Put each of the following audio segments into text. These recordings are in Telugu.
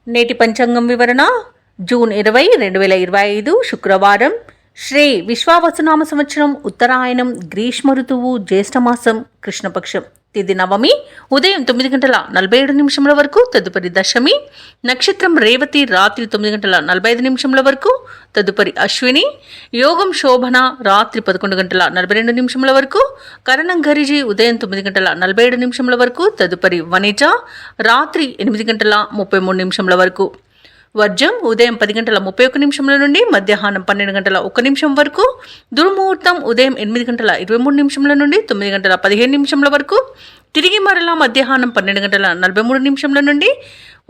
నేటి పంచాంగం వివరణ జూన్ 20, 2025 శుక్రవారం. శ్రీ విశ్వావసునామ సంవత్సరం, ఉత్తరాయణం, గ్రీష్మ ఋతువు, జ్యేష్ఠమాసం, కృష్ణపక్షం. తిథి నవమి, ఉదయం 9:47 వరకు. తదుపరి దశమి. నక్షత్రం రేవతి, రాత్రి 9:45 వరకు. తదుపరి అశ్విని. యోగం శోభన, రాత్రి 11:42 వరకు. కరణం గరిజి, ఉదయం 9:47 వరకు. తదుపరి వనిజ, రాత్రి 8:33 వరకు. వర్జం ఉదయం 10:31 నుండి మధ్యాహ్నం 12:01 వరకు. దుర్ముహూర్తం ఉదయం 8:23 నుండి 9:15 వరకు. తిరిగి మరలా మధ్యాహ్నం 12:43 నుండి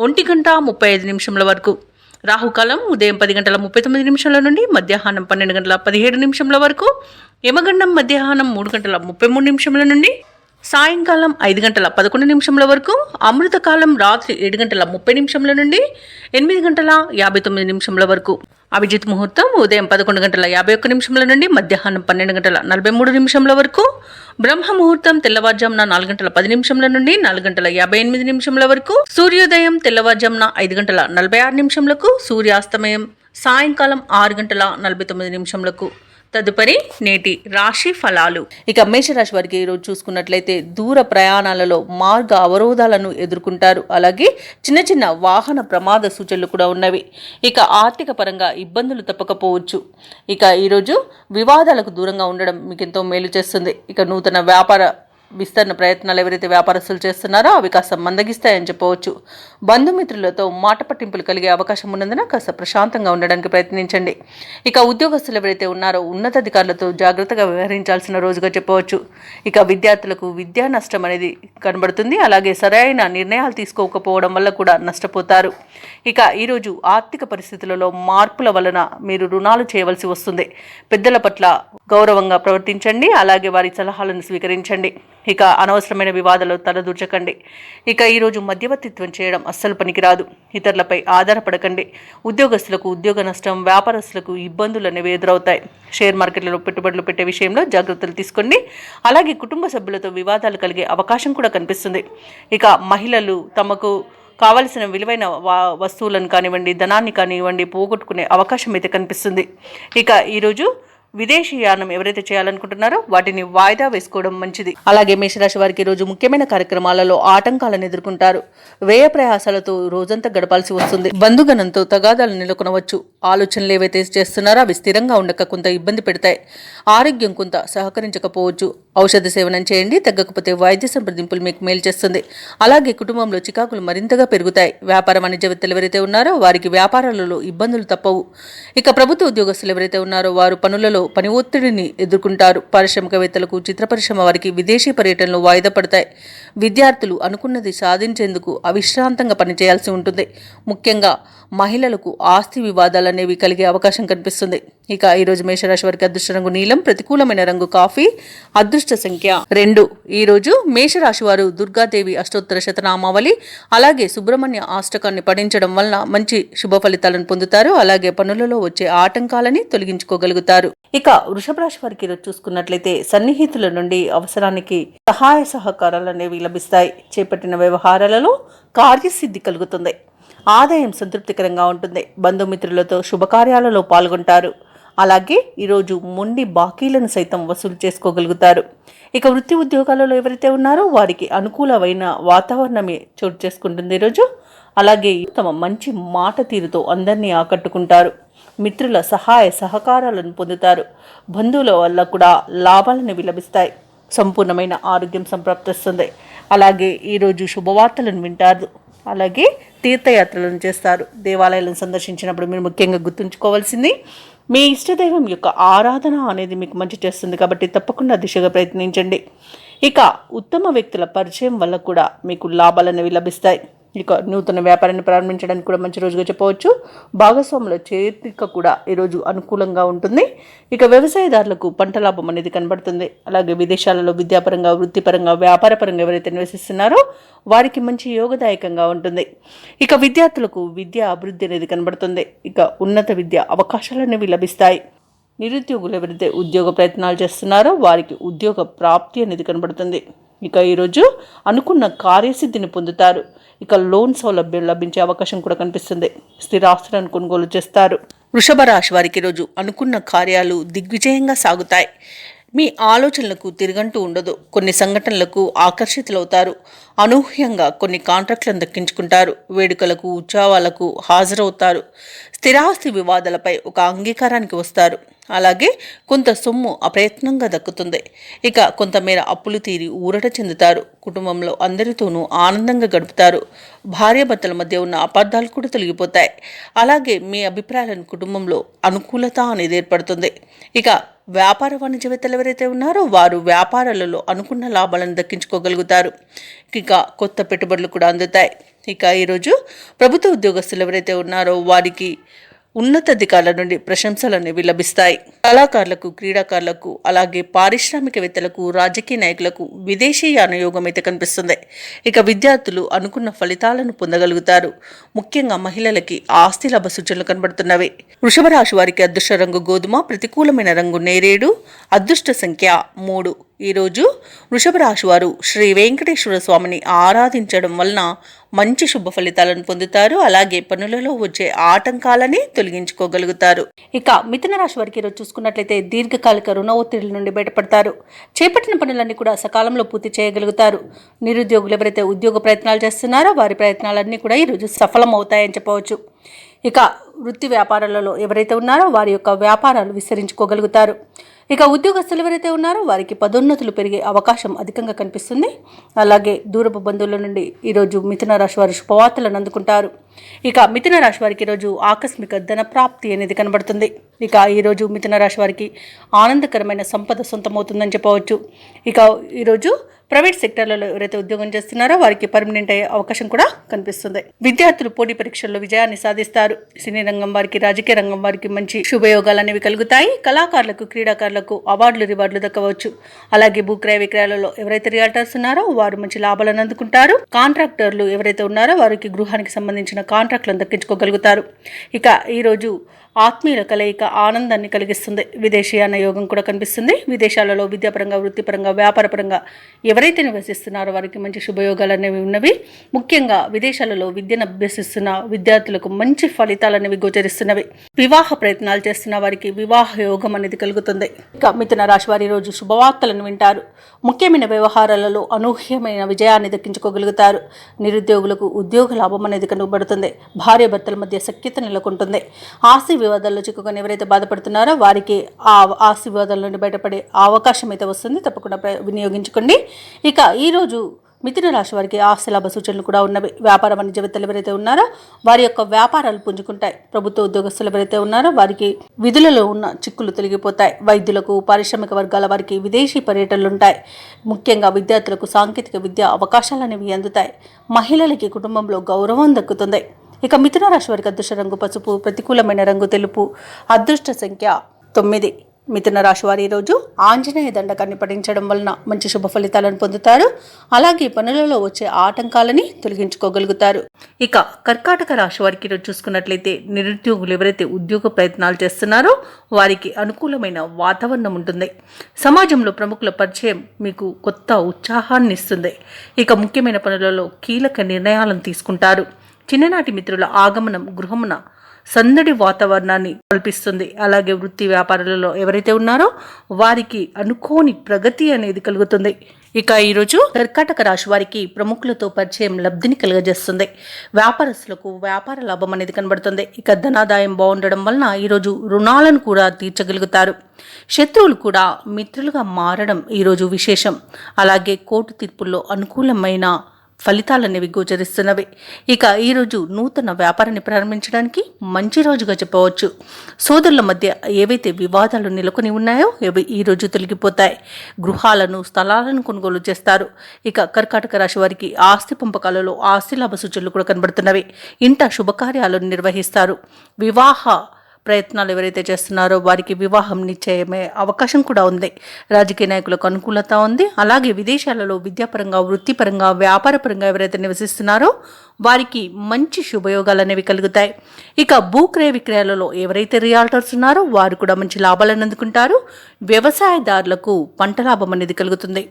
1:35 వరకు. రాహుకాలం ఉదయం 10:39 నుండి మధ్యాహ్నం 12:17 వరకు. యమగండం మధ్యాహ్నం 3:33 నుండి సాయంకాలం 5:11 వరకు. అమృతకాలం రాత్రి 7:30 నుండి 8:59 వరకు. అభిజిత్ ముహూర్తం ఉదయం 11:51 నుండి మధ్యాహ్నం 12:43 వరకు. బ్రహ్మ ముహూర్తం తెల్లవారుజామున 4:10 నుండి 4:58 వరకు. సూర్యోదయం తెల్లవారుజామున 5:46 సూర్యాస్తమయం సాయంకాలం 6:49. తదుపరి నేటి రాశి ఫలాలు. ఇక మేషరాశి వారికి ఈరోజు చూసుకున్నట్లయితే దూర ప్రయాణాలలో మార్గ అవరోధాలను ఎదుర్కొంటారు. అలాగే చిన్న చిన్న వాహన ప్రమాద సూచనలు కూడా ఉన్నవి. ఇక ఆర్థిక పరంగా ఇబ్బందులు తప్పకపోవచ్చు. ఇక ఈరోజు వివాదాలకు దూరంగా ఉండడం మీకు ఎంతో మేలు చేస్తుంది. ఇక నూతన వ్యాపార విస్తరణ ప్రయత్నాలు ఎవరైతే వ్యాపారస్తులు చేస్తున్నారో అవి కాస్త మందగిస్తాయని చెప్పవచ్చు. బంధుమిత్రులతో మాట పట్టింపులు కలిగే అవకాశం ఉన్నందున కాస్త ప్రశాంతంగా ఉండడానికి ప్రయత్నించండి. ఇక ఉద్యోగస్తులు ఎవరైతే ఉన్నారో ఉన్నతాధికారులతో జాగ్రత్తగా వ్యవహరించాల్సిన రోజుగా చెప్పవచ్చు. ఇక విద్యార్థులకు విద్యా నష్టం అనేది కనబడుతుంది. అలాగే సరైన నిర్ణయాలు తీసుకోకపోవడం వల్ల కూడా నష్టపోతారు. ఇక ఈరోజు ఆర్థిక పరిస్థితులలో మార్పుల వలన మీరు రుణాలు చేయవలసి వస్తుంది. పెద్దల పట్ల గౌరవంగా ప్రవర్తించండి. అలాగే వారి సలహాలను స్వీకరించండి. ఇక అనవసరమైన వివాదాలు తలదూర్చకండి. ఇక ఈరోజు మధ్యవర్తిత్వం చేయడం అస్సలు పనికిరాదు. ఇతరులపై ఆధారపడకండి. ఉద్యోగస్తులకు ఉద్యోగ నష్టం, వ్యాపారస్తులకు ఇబ్బందులు అనేవి ఎదురవుతాయి. షేర్ మార్కెట్లలో పెట్టుబడులు పెట్టే విషయంలో జాగ్రత్తలు తీసుకోండి. అలాగే కుటుంబ సభ్యులతో వివాదాలు కలిగే అవకాశం కూడా కనిపిస్తుంది. ఇక మహిళలు తమకు కావలసిన విలువైన వస్తువులను కానివ్వండి, ధనాన్ని కానివ్వండి పోగొట్టుకునే అవకాశం అయితే కనిపిస్తుంది. ఇక ఈరోజు విదేశీయానం ఎవరైతే చేయాలనుకుంటున్నారో వాటిని వాయిదా వేసుకోవడం మంచిది. అలాగే మేషరాశి వారికి రోజు ముఖ్యమైన కార్యక్రమాలలో ఆటంకాలను ఎదుర్కొంటారు. వ్యయ ప్రయాసాలతో రోజంతా గడపాల్సి వస్తుంది. బంధుగణంతో తగాదాలు నెలకొనవచ్చు. ఆలోచనలు ఏవైతే చేస్తున్నారో అవి స్థిరంగా ఉండక కొంత ఇబ్బంది పెడతాయి. ఆరోగ్యం కొంత సహకరించకపోవచ్చు. ఔషధ సేవనం చేయండి. తగ్గకపోతే వైద్య సంప్రదింపులు మీకు మేలు చేస్తుంది. అలాగే కుటుంబంలో చికాకులు మరింతగా పెరుగుతాయి. వ్యాపార వాణిజ్యవేత్తలు ఎవరైతే ఉన్నారో వారికి వ్యాపారాలలో ఇబ్బందులు తప్పవు. ఇక ప్రభుత్వ ఉద్యోగస్తులు ఎవరైతే ఉన్నారో వారు పనులలో పని ఒత్తిడిని ఎదుర్కొంటారు. పారిశ్రామికవేత్తలకు, చిత్ర పరిశ్రమ వారికి విదేశీ పర్యటనలు వాయిదా పడతాయి. విద్యార్థులు అనుకున్నది సాధించేందుకు అవిశ్రాంతంగా పనిచేయాల్సి ఉంటుంది. ముఖ్యంగా మహిళలకు ఆస్తి వివాదాలు అనేవి కలిగే అవకాశం కనిపిస్తుంది. ఇక ఈరోజు మేషరాశి వారికి అదృష్ట రంగు నీలం, ప్రతికూలమైన రంగు కాఫీ, అదృష్ట సంఖ్య 2. ఈరోజు మేషరాశి వారు దుర్గాదేవి అష్టోత్తర శతనామావళి అలాగే సుబ్రహ్మణ్య అష్టకాన్ని పఠించడం వలన మంచి శుభ ఫలితాలను పొందుతారు. అలాగే పనులలో వచ్చే ఆటంకాలని తొలగించుకోగలుగుతారు. ఇక వృషభ రాశి వారికి ఈరోజు చూసుకున్నట్లయితే సన్నిహితుల నుండి అవసరానికి సహాయ సహకారాలు అనేవి లభిస్తాయి. చేపట్టిన వ్యవహారాలలో కార్యసిద్ధి కలుగుతుంది. ఆదాయం సంతృప్తికరంగా ఉంటుంది. బంధుమిత్రులతో శుభకార్యాలలో పాల్గొంటారు. అలాగే ఈరోజు మొండి బాకీలను సైతం వసూలు చేసుకోగలుగుతారు. ఇక వృత్తి ఉద్యోగాలలో ఎవరైతే ఉన్నారో వారికి అనుకూలమైన వాతావరణమే చోటు చేసుకుంటుంది ఈరోజు. అలాగే తమ మంచి మాట తీరుతో అందరినీ ఆకట్టుకుంటారు. మిత్రుల సహాయ సహకారాలను పొందుతారు. బంధువుల వల్ల కూడా లాభాలను లభిస్తాయి. సంపూర్ణమైన ఆరోగ్యం సంప్రాప్తిస్తుంది. అలాగే ఈరోజు శుభవార్తలను వింటారు. అలాగే తీర్థయాత్రలను చేస్తారు. దేవాలయాలను సందర్శించినప్పుడు మీరు ముఖ్యంగా గుర్తుంచుకోవాల్సింది మీ ఇష్టదైవం యొక్క ఆరాధన అనేది మీకు మంచి చేస్తుంది. కాబట్టి తప్పకుండా దిశగా ప్రయత్నించండి. ఇక ఉత్తమ వ్యక్తుల పరిచయం వల్ల కూడా మీకు లాభాలు అనేవి లభిస్తాయి. ఇక నూతన వ్యాపారాన్ని ప్రారంభించడానికి కూడా మంచి రోజుగా చెప్పవచ్చు. భాగస్వాముల చేరిక కూడా ఈరోజు అనుకూలంగా ఉంటుంది. ఇక వ్యవసాయదారులకు పంట లాభం అనేది కనబడుతుంది. అలాగే విదేశాలలో విద్యాపరంగా, వృత్తిపరంగా, వ్యాపారపరంగా ఎవరైతే నివసిస్తున్నారో వారికి మంచి యోగదాయకంగా ఉంటుంది. ఇక విద్యార్థులకు విద్యా అభివృద్ధి అనేది కనబడుతుంది. ఇక ఉన్నత విద్య అవకాశాలు అనేవి లభిస్తాయి. నిరుద్యోగులు ఎవరైతే ఉద్యోగ ప్రయత్నాలు చేస్తున్నారో వారికి ఉద్యోగ ప్రాప్తి అనేది కనబడుతుంది. ఇక ఈరోజు అనుకున్న కార్యసిద్ధిని పొందుతారు. ఇక లోన్ సౌలభ్యం లభించే అవకాశం కూడా కనిపిస్తుంది. స్థిరాస్తులను కొనుగోలు చేస్తారు. వృషభ రాశి వారికి ఈరోజు అనుకున్న కార్యాలు దిగ్విజయంగా సాగుతాయి. మీ ఆలోచనలకు తిరగంటూ ఉండదు. కొన్ని సంఘటనలకు ఆకర్షితులవుతారు. అనూహ్యంగా కొన్ని కాంట్రాక్టులను దక్కించుకుంటారు. వేడుకలకు ఉత్సవాలకు హాజరవుతారు. స్థిరాస్తి వివాదాలపై ఒక అంగీకారానికి వస్తారు. అలాగే కొంత సొమ్ము అప్రయత్నంగా దక్కుతుంది. ఇక కొంతమేర అప్పులు తీరి ఊరట చెందుతారు. కుటుంబంలో అందరితోనూ ఆనందంగా గడుపుతారు. భార్యాభర్తల మధ్య ఉన్న అపార్థాలు కూడా తొలగిపోతాయి. అలాగే మీ అభిప్రాయాలను కుటుంబంలో అనుకూలత అనేది ఏర్పడుతుంది. ఇక వ్యాపార వాణిజ్యవేత్తలు ఎవరైతే ఉన్నారో వారు వ్యాపారాలలో అనుకున్న లాభాలను దక్కించుకోగలుగుతారు. ఇక కొత్త పెట్టుబడులు కూడా అందుతాయి. ఇక ఈరోజు ప్రభుత్వ ఉద్యోగస్తులు ఎవరైతే ఉన్నారో వారికి ఉన్నతాధికారుల నుండి ప్రశంసలు అనేవి లభిస్తాయి. కళాకారులకు, క్రీడాకారులకు, అలాగే పారిశ్రామికవేత్తలకు, రాజకీయ నాయకులకు విదేశీయాన యోగం అయితే కనిపిస్తుంది. ఇక విద్యార్థులు అనుకున్న ఫలితాలను పొందగలుగుతారు. ముఖ్యంగా మహిళలకి ఆస్తి లాభ సూచనలు కనబడుతున్నవి. వృషభ రాశి వారికి అదృష్ట రంగు గోధుమ, ప్రతికూలమైన రంగు నేరేడు, అదృష్ట సంఖ్య 3. ఈరోజు వృషభ రాశి వారు శ్రీ వెంకటేశ్వర స్వామిని ఆరాధించడం వలన మంచి శుభ ఫలితాలను పొందుతారు. అలాగే పనులలో వచ్చే ఆటంకాలని తొలగించుకోగలుగుతారు. ఇక మిథున రాశి వారికి ఈరోజు చూసుకున్నట్లయితే దీర్ఘకాలిక రుణ ఒత్తిడిల నుండి బయటపడతారు. చేపట్టిన పనులన్నీ కూడా సకాలంలో పూర్తి చేయగలుగుతారు. నిరుద్యోగులు ఎవరైతే ఉద్యోగ ప్రయత్నాలు చేస్తున్నారో వారి ప్రయత్నాలన్నీ కూడా ఈరోజు సఫలం అవుతాయని చెప్పవచ్చు. ఇక వృత్తి వ్యాపారాలలో ఎవరైతే ఉన్నారో వారి యొక్క వ్యాపారాలు విస్తరించుకోగలుగుతారు. ఇక ఉద్యోగస్తులు ఎవరైతే ఉన్నారో వారికి పదోన్నతులు పెరిగే అవకాశం అధికంగా కనిపిస్తుంది. అలాగే దూరపు బంధువుల నుండి ఈరోజు మిథున రాశి వారు శుభవార్తలను అందుకుంటారు. ఇక మిథున రాశి వారికి ఈరోజు ఆకస్మిక ధన ప్రాప్తి అనేది కనబడుతుంది. ఇక ఈరోజు మిథున రాశి వారికి ఆనందకరమైన సంపద సొంతమవుతుందని చెప్పవచ్చు. ఇక ఈరోజు ప్రైవేట్ సెక్టర్లలో ఎవరైతే ఉద్యోగం చేస్తున్నారో వారికి పర్మనెంట్ అయ్యే అవకాశం కూడా కనిపిస్తుంది. విద్యార్థులు పోటీ పరీక్షల్లో విజయాన్ని సాధిస్తారు. సినీ రంగం వారికి, రాజకీయ రంగం వారికి మంచి శుభయోగాలు అనేవి కలుగుతాయి. కళాకారులకు, క్రీడాకారులకు అవార్డులు, రివార్డులు దక్కవచ్చు. అలాగే భూక్రయ విక్రయాలలో ఎవరైతే రియాల్టర్స్ ఉన్నారో వారు మంచి లాభాలను అందుకుంటారు. కాంట్రాక్టర్లు ఎవరైతే ఉన్నారో వారికి గృహానికి సంబంధించిన కాంట్రాక్టులను దక్కించుకోగలుగుతారు. ఇక ఈరోజు ఆత్మీయుల కలయిక ఆనందాన్ని కలిగిస్తుంది. విదేశీయాన యోగం కూడా కనిపిస్తుంది. విదేశాలలో విద్యాపరంగా, వృత్తిపరంగా, వ్యాపారపరంగా ఎవరైతే నివసిస్తున్నారో వారికి మంచి శుభయోగాలు అనేవి ఉన్నవి. ముఖ్యంగా విదేశాలలో విద్యను అభ్యసిస్తున్న విద్యార్థులకు మంచి ఫలితాలు అనేవి గోచరిస్తున్నవి. వివాహ ప్రయత్నాలు చేస్తున్న వారికి వివాహ యోగం అనేది కలుగుతుంది. ఇక మిథున రాశి వారి రోజు శుభవార్తలను వింటారు. ముఖ్యమైన వ్యవహారాలలో అనూహ్యమైన విజయాన్ని దక్కించుకోగలుగుతారు. నిరుద్యోగులకు ఉద్యోగ లాభం అనేది కనుగొబడుతుంది. భార్యాభర్తల మధ్య సఖ్యత నెలకొంటుంది. ఆస్తి వివాదాల్లో చిక్కుకొని ఎవరైతే బాధపడుతున్నారో వారికి ఆ ఆస్తి వివాదాల నుండి బయటపడే అవకాశం అయితే వస్తుంది. తప్పకుండా వినియోగించుకోండి. ఇక ఈరోజు మిథున రాశి వారికి ఆస్తి లాభ సూచనలు కూడా ఉన్నవి. వ్యాపార వాణిజ్యవేత్తలు ఎవరైతే ఉన్నారో వారి యొక్క వ్యాపారాలు పుంజుకుంటాయి. ప్రభుత్వ ఉద్యోగస్తులు ఎవరైతే ఉన్నారో వారికి విధులలో ఉన్న చిక్కులు తొలగిపోతాయి. వైద్యులకు, పారిశ్రామిక వర్గాల వారికి విదేశీ పర్యటనలు ఉంటాయి. ముఖ్యంగా విద్యార్థులకు సాంకేతిక విద్య అవకాశాలు అనేవి అందుతాయి. మహిళలకి కుటుంబంలో గౌరవం దక్కుతుంది. ఇక మిథున రాశి వారికి అదృష్ట రంగు పసుపు, ప్రతికూలమైన రంగు తెలుపు, అదృష్ట సంఖ్య 9. మిథున రాశి వారి ఈరోజు ఆంజనేయ దండకాన్ని పఠించడం వలన మంచి శుభ ఫలితాలను పొందుతారు. అలాగే పనులలో వచ్చే ఆటంకాలని తొలగించుకోగలుగుతారు. ఇక కర్కాటక రాశి వారికి ఈరోజు చూసుకున్నట్లయితే నిరుద్యోగులు ఎవరైతే ఉద్యోగ ప్రయత్నాలు చేస్తున్నారో వారికి అనుకూలమైన వాతావరణం ఉంటుంది. సమాజంలో ప్రముఖుల పరిచయం మీకు కొత్త ఉత్సాహాన్ని ఇస్తుంది. ఇక ముఖ్యమైన పనులలో కీలక నిర్ణయాలను తీసుకుంటారు. చిన్ననాటి మిత్రుల ఆగమనం గృహమున సందడి వాతావరణాన్ని కల్పిస్తుంది. అలాగే వృత్తి వ్యాపారాలలో ఎవరైతే ఉన్నారో వారికి అనుకోని ప్రగతి అనేది కలుగుతుంది. ఇక ఈరోజు కర్కాటక రాశి వారికి ప్రముఖులతో పరిచయం లబ్ధిని కలుగజేస్తుంది. వ్యాపారస్తులకు వ్యాపార లాభం అనేది కనబడుతుంది. ఇక ధనాదాయం బాగుండడం వలన ఈరోజు రుణాలను కూడా తీర్చగలుగుతారు. శత్రువులు కూడా మిత్రులుగా మారడం ఈరోజు విశేషం. అలాగే కోర్టు తీర్పుల్లో అనుకూలమైన ఫలితాలనేవి గోచరిస్తున్నవి. ఇక ఈరోజు నూతన వ్యాపారాన్ని ప్రారంభించడానికి మంచి రోజుగా చెప్పవచ్చు. సోదరుల మధ్య ఏవైతే వివాదాలు నెలకొని ఉన్నాయో అవి ఈరోజు తొలగిపోతాయి. గృహాలను, స్థలాలను కొనుగోలు చేస్తారు. ఇక కర్కాటక రాశి వారికి ఆస్తి పంపకాలలో ఆస్తి లాభ సూచనలు కూడా కనబడుతున్నవి. ఇంట శుభకార్యాలను నిర్వహిస్తారు. వివాహ ప్రయత్నాలు ఎవరైతే చేస్తున్నారో వారికి వివాహం నిశ్చయమే అవకాశం కూడా ఉంది. రాజకీయ నాయకులకు అనుకూలత ఉంది. అలాగే విదేశాలలో విద్యాపరంగా, వృత్తిపరంగా, వ్యాపారపరంగా ఎవరైతే నివసిస్తున్నారో వారికి మంచి శుభయోగాలు అనేవి కలుగుతాయి. ఇక భూక్రయ విక్రయాలలో ఎవరైతే రియాల్టర్స్ ఉన్నారో వారు కూడా మంచి లాభాలను అందుకుంటారు. వ్యవసాయదారులకు పంట లాభం అనేది కలుగుతుంది.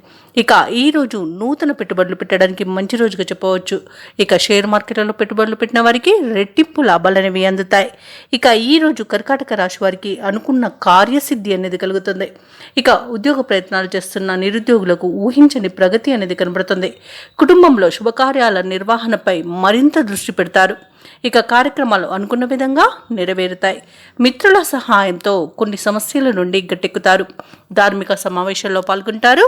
ఇక ఈ రోజు నూతన పెట్టుబడులు పెట్టడానికి మంచి రోజుగా చెప్పవచ్చు. ఇక షేర్ మార్కెట్లలో పెట్టుబడులు పెట్టిన వారికి రెట్టింపు లాభాలు అనేవి అందుతాయి. ఇక ఈ రోజు కర్కాటక రాశి వారికి అనుకున్న కార్యసిద్ధి అనేది కలుగుతుంది. ఇక ఉద్యోగ ప్రయత్నాలు చేస్తున్న నిరుద్యోగులకు ఊహించని ప్రగతి అనేది కనబడుతుంది. కుటుంబంలో శుభకార్యాల నిర్వహణపై మరింత దృష్టి పెడతారు. ఇక కార్యక్రమాలు అనుకున్న విధంగా నెరవేరుతాయి. మిత్రుల సహాయంతో కొన్ని సమస్యల నుండి గట్టెక్కుతారు. ధార్మిక సమావేశాల్లో పాల్గొంటారు.